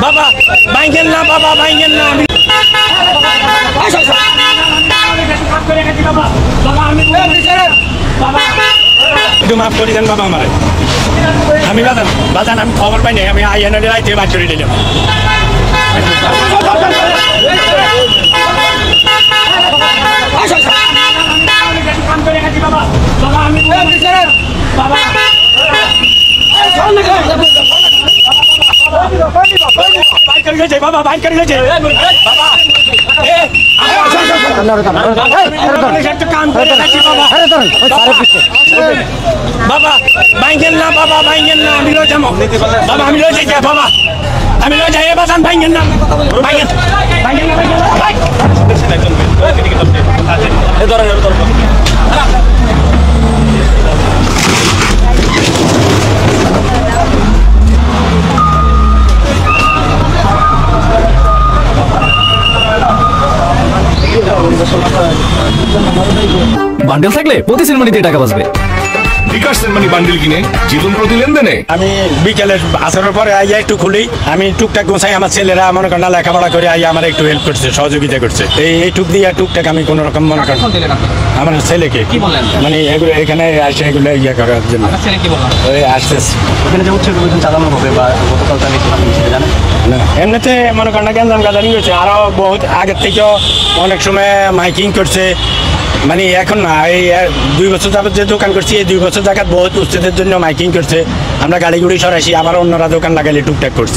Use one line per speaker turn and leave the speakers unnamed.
বাবা ভাইঙ্গেন না, বাবা ভাইঙ্গেন না, মাফ করে দেন বাবা আমার। আমি বাজান আমি খবর পাই নাই, আমি আইএনএ রাইতে বাদ করে দিলাম। বাবা বাইক করে গেছে বাবা ভাইঙ্গেন না, বাবা ভাইঙ্গেন না, আমি লয়ে যাবো বাবা, আমি লয়ে যাই বাবা, আমি লয়ে যাই বাজান ভাইঙ্গেন না, ভাইঙ্গেন ভাইঙ্গেন না,
বান্ডেল থাকলে প্রতি সিনেমানিতে টাকা বাঁচবে।
বিকাশ সেনমানি বান্ডেল কিনে জিতুন প্রতি লেনদেনে।
আমি বিকেলের আসরের পরে আইয়া একটু খুলি, আমি টুকটাক গোছাই, আমার ছেলেরা মনে করেন লেখাপড়া করে আইয়া আমার একটু হেল্প করছে, সহযোগিতা করছে। এই টুক দিয়ে টুকটাক আমি কোন রকম মনে করেন আমার ছেলেকে মানে এগুলো এখানে আসে এগুলো ইয়ে করার জন্য আসতেছে। না এমনিতে মনে করেন গ্যাঞ্জাম গাজানি হয়েছে, আরো বহুত আগের থেকেও অনেক সময় মাইকিং করছে, মানে এখন না, এই 2 বছর যাবত যে দোকান করছি, এই 2 বছর জায়গায় বহুত উচ্ছেদের জন্য মাইকিং করছে। আমরা গাড়ি গুড়ি সরাইছি, আবার অন্যরা দোকান লাগাইলে টুকটাক করছে।